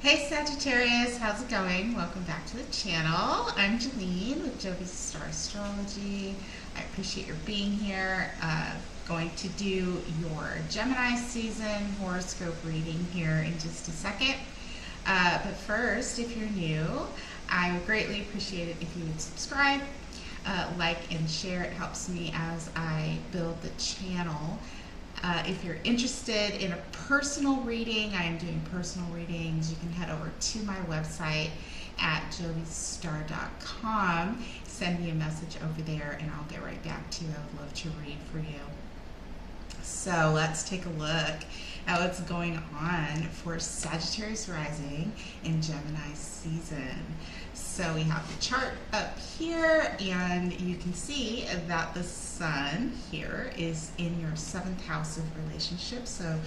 Hey Sagittarius, how's it going? Welcome back to the channel. I'm Jeline with Jovi's Star Astrology. I appreciate your being here. Going to do your Gemini season horoscope reading here in just a second. But first, if you're new, I would greatly appreciate it if you would subscribe, like, and share. It helps me as I build the channel. If you're interested in a personal reading, I am doing personal readings. You can head over to my website at jovistar.com. Send me a message over there and I'll get right back to you. I would love to read for you. So let's take a look at what's going on for Sagittarius rising in Gemini season. So we have the chart up here, and you can see that the sun here is in your 7th house of relationships. So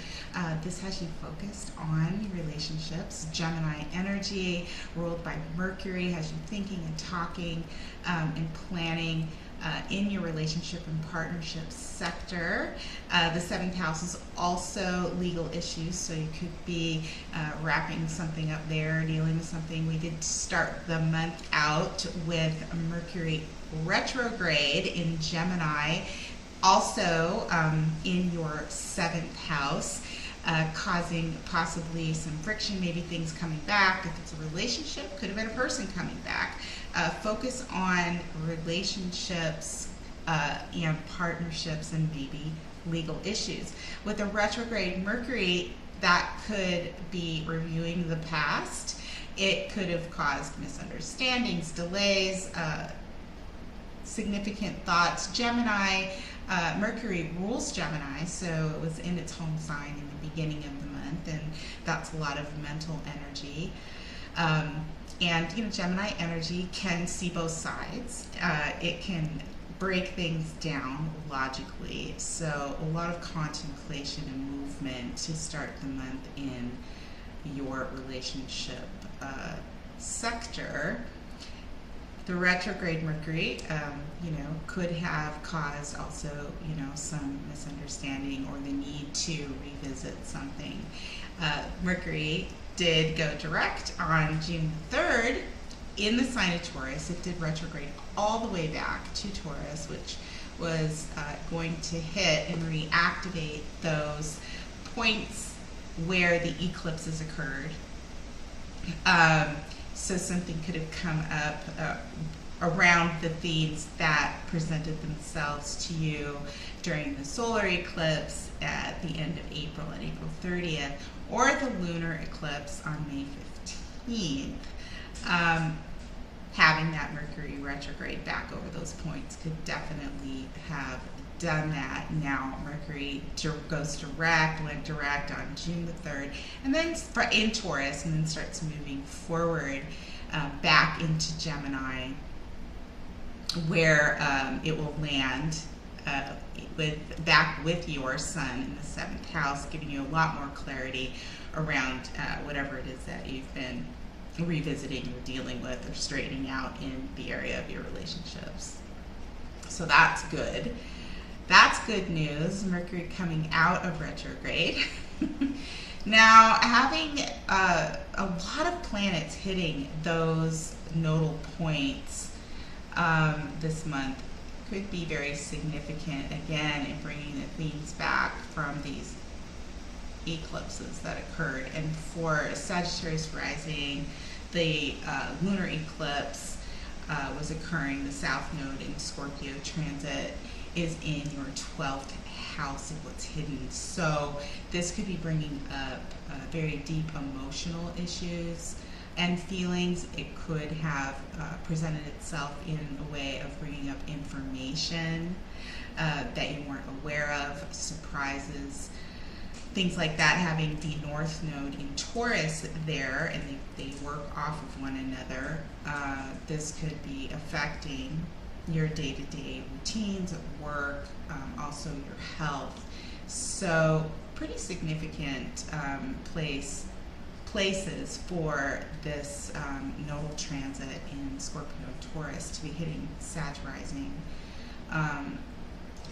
this has you focused on relationships. Gemini energy ruled by Mercury has you thinking and talking and planning in your relationship and partnership sector. The 7th house is also legal issues, so you could be wrapping something up there, dealing with something. We did start the month out with Mercury retrograde in Gemini, also in your 7th house. Causing possibly some friction, maybe things coming back. If it's a relationship, could have been a person coming back. Focus on relationships and partnerships and maybe legal issues. With a retrograde Mercury, that could be reviewing the past. It could have caused misunderstandings, delays, significant thoughts. Gemini, Mercury rules Gemini, so it was in its home sign in the beginning of the month, and that's a lot of mental energy. And Gemini energy can see both sides. It can break things down logically, so a lot of contemplation and movement to start the month in your relationship sector. The retrograde Mercury, could have caused also, some misunderstanding or the need to revisit something. Mercury did go direct on June 3rd in the sign of Taurus. It did retrograde all the way back to Taurus, which was going to hit and reactivate those points where the eclipses occurred. So something could have come up around the themes that presented themselves to you during the solar eclipse at the end of April, on April 30th, or the lunar eclipse on May 15th. Having that Mercury retrograde back over those points could definitely have done that. Now Mercury goes direct, went direct on June the 3rd, and then in Taurus, and then starts moving forward back into Gemini, where it will land back with your sun in the 7th house, giving you a lot more clarity around whatever it is that you've been revisiting or dealing with or straightening out in the area of your relationships. So that's good. That's good news. Mercury coming out of retrograde. Now, having a lot of planets hitting those nodal points this month could be very significant, again, in bringing the themes back from these eclipses that occurred. And for Sagittarius rising, the lunar eclipse was occurring. The South Node in Scorpio transit is in your 12th house of what's hidden. So this could be bringing up very deep emotional issues and feelings. It could have presented itself in a way of bringing up information that you weren't aware of, surprises, things like that. Having the North Node in Taurus there, and they work off of one another, this could be affecting your day-to-day routines at work, also your health. So pretty significant places for this nodal transit in Scorpio Taurus to be hitting Sag rising.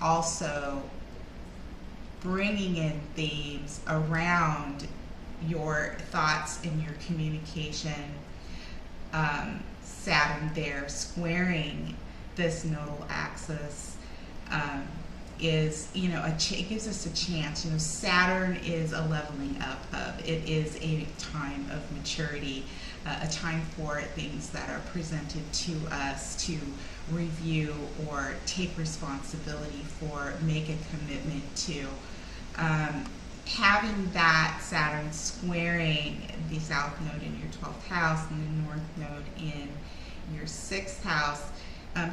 Also bringing in themes around your thoughts and your communication. Saturn there squaring this nodal axis is, it gives us a chance. Saturn is a leveling up of. It is a time of maturity, a time for things that are presented to us to review or take responsibility for, make a commitment to. Having that Saturn squaring the South Node in your 12th house and the North Node in your 6th house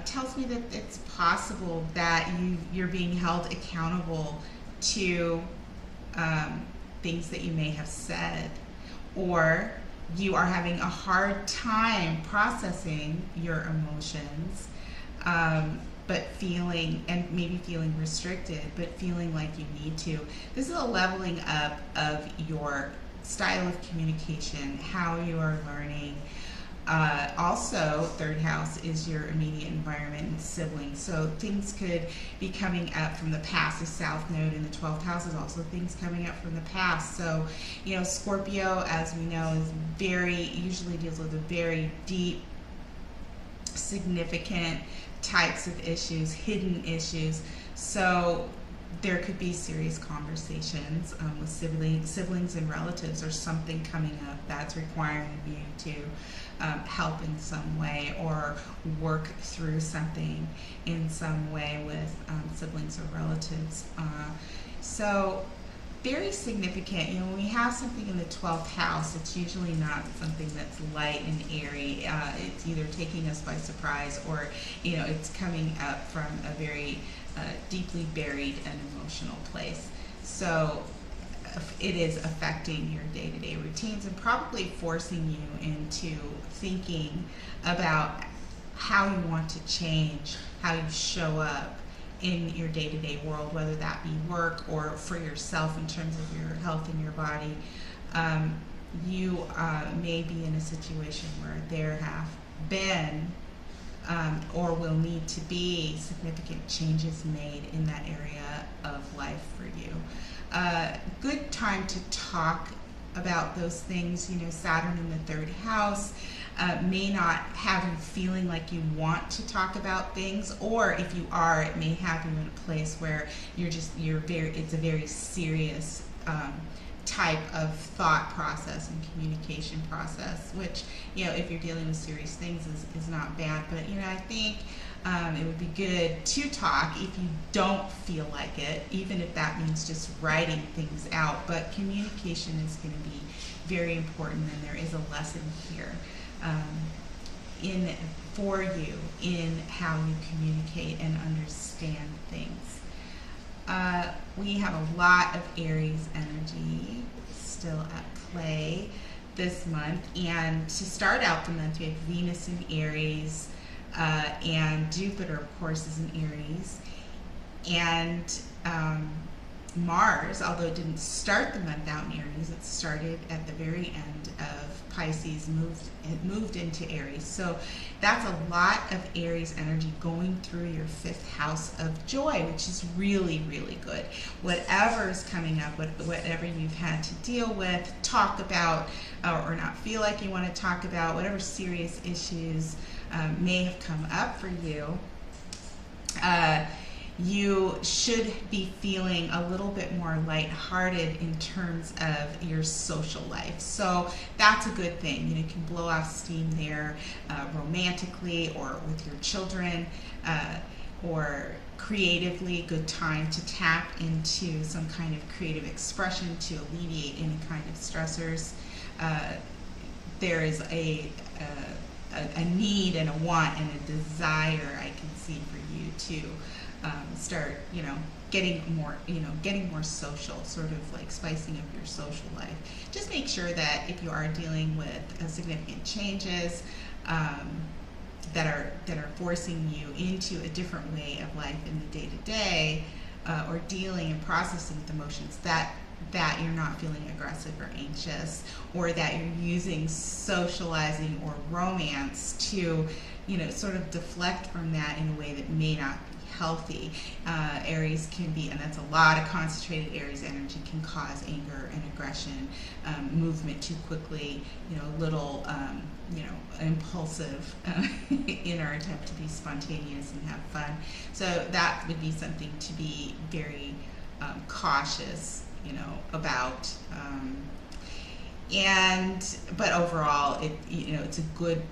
tells me that it's possible that you're being held accountable to things that you may have said, or you are having a hard time processing your emotions, but feeling, and maybe feeling restricted, but feeling like you need to. This is a leveling up of your style of communication, how you are learning. Also, 3rd house is your immediate environment and siblings. So things could be coming up from the past. The South Node in the 12th house is also things coming up from the past. So, Scorpio, as we know, usually deals with a very deep, significant types of issues, hidden issues. So there could be serious conversations with siblings and relatives, or something coming up that's requiring you to help in some way, or work through something in some way with siblings or relatives. So very significant. When we have something in the 12th house, it's usually not something that's light and airy. It's either taking us by surprise, or it's coming up from a very deeply buried and emotional place. So it is affecting your day-to-day routines and probably forcing you into thinking about how you want to change, how you show up in your day-to-day world, whether that be work or for yourself in terms of your health and your body. You may be in a situation where there have been or will need to be significant changes made in that area of life for you. Good time to talk about those things. Saturn in the 3rd house may not have you feeling like you want to talk about things, or if you are, it may have you in a place where it's a very serious type of thought process and communication process, which, if you're dealing with serious things is not bad. But, I think it would be good to talk if you don't feel like it, even if that means just writing things out. But communication is going to be very important, and there is a lesson here for you in how you communicate and understand things. We have a lot of Aries energy still at play this month, and to start out the month, we have Venus in Aries, and Jupiter, of course, is in Aries, and Mars, although it didn't start the month out in Aries, it started at the very end of Pisces, moved into Aries. So that's a lot of Aries energy going through your 5th house of joy, which is really, really good. Whatever's coming up, whatever you've had to deal with, talk about, or not feel like you want to talk about, whatever serious issues may have come up for you, you should be feeling a little bit more lighthearted in terms of your social life. So that's a good thing. You can blow off steam there romantically, or with your children, or creatively. Good time to tap into some kind of creative expression to alleviate any kind of stressors. There is a need and a want and a desire, I can see, for you to start, getting more social, sort of like spicing up your social life. Just make sure that if you are dealing with significant changes that are forcing you into a different way of life in the day-to-day, or dealing and processing with emotions, that you're not feeling aggressive or anxious, or that you're using socializing or romance to, sort of deflect from that in a way that may not be healthy. Aries can be, and that's a lot of concentrated Aries energy, can cause anger and aggression, movement too quickly, little, impulsive in our attempt to be spontaneous and have fun. So that would be something to be very cautious, about. But overall, it's a good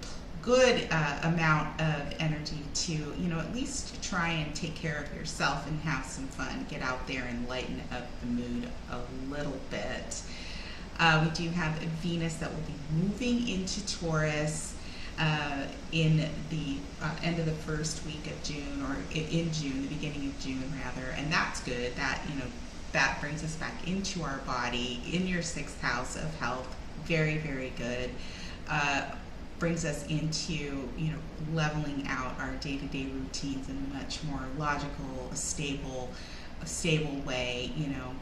amount of energy to, at least try and take care of yourself and have some fun. Get out there and lighten up the mood a little bit. We do have Venus that will be moving into Taurus in the end of the first week of June, or in June, the beginning of June rather, and that's good. That brings us back into our body, in your 6th house of health. Very, very good. Brings us into, leveling out our day-to-day routines in a much more logical, stable way,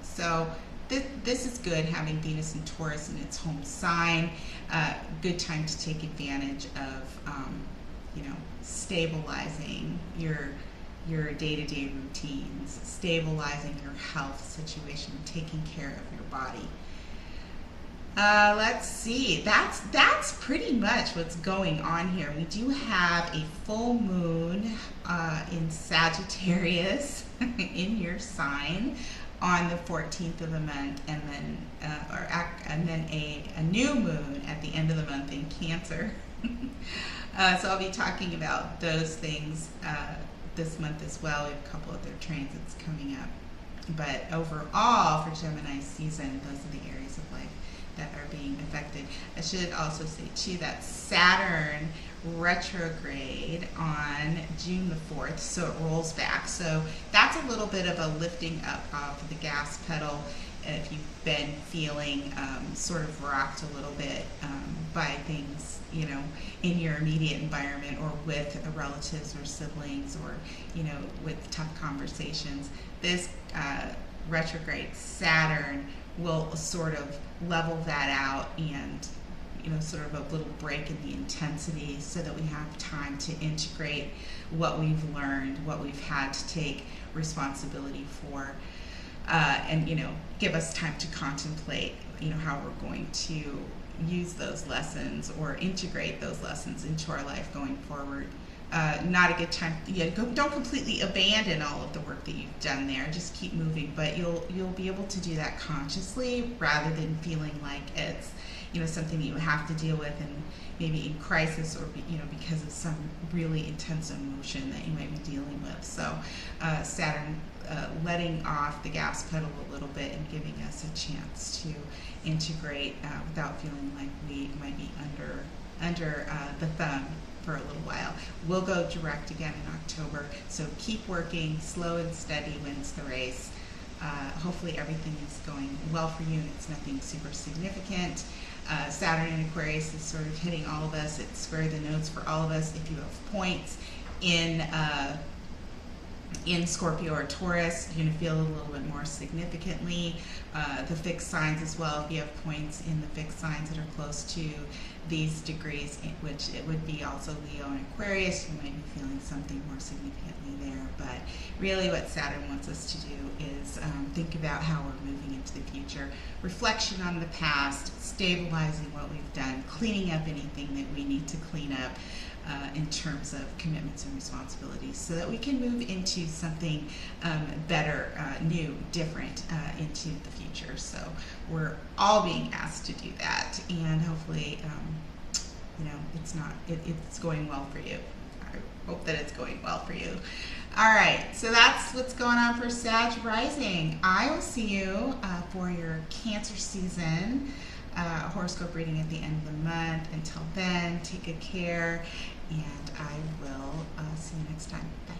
So this is good, having Venus and Taurus in its home sign. Good time to take advantage of, stabilizing your day-to-day routines, stabilizing your health situation, taking care of your body. Let's see. That's pretty much what's going on here. We do have a full moon in Sagittarius in your sign on the 14th of the month, and then a new moon at the end of the month in Cancer. So I'll be talking about those things this month as well. We have a couple of their transits coming up. But overall, for Gemini season, those are the areas of life that are being affected. I should also say too that Saturn retrograde on June the 4th, so it rolls back. So that's a little bit of a lifting up of the gas pedal if you've been feeling sort of rocked a little bit by things, in your immediate environment, or with relatives or siblings, or, with tough conversations. This retrograde Saturn will sort of level that out, and sort of a little break in the intensity, so that we have time to integrate what we've learned, what we've had to take responsibility for, and give us time to contemplate how we're going to use those lessons or integrate those lessons into our life going forward. Not a good time. Don't completely abandon all of the work that you've done there. Just keep moving, but you'll be able to do that consciously, rather than feeling like it's something that you have to deal with, and maybe in crisis, or because of some really intense emotion that you might be dealing with. So Saturn letting off the gas pedal a little bit and giving us a chance to integrate without feeling like we might be under the thumb for a little while. We'll go direct again in October, so keep working. Slow and steady wins the race. Hopefully everything is going well for you, and it's nothing super significant. Saturn in Aquarius is sort of hitting all of us. It's square the notes for all of us. If you have points in Scorpio or Taurus, you're going to feel it a little bit more significantly. The fixed signs as well. If you have points in the fixed signs that are close to these degrees, which it would be also Leo and Aquarius, you might be feeling something more significantly there. But really what Saturn wants us to do is think about how we're moving into the future. Reflection on the past, stabilizing what we've done, cleaning up anything that we need to clean up in terms of commitments and responsibilities, so that we can move into something better, new, different into the future. So we're all being asked to do that, and hopefully it's going well for you. I hope that it's going well for you. All right, so that's what's going on for Sag rising. I will see you for your Cancer season horoscope reading at the end of the month. Until then, take good care, and I will see you next time. Bye.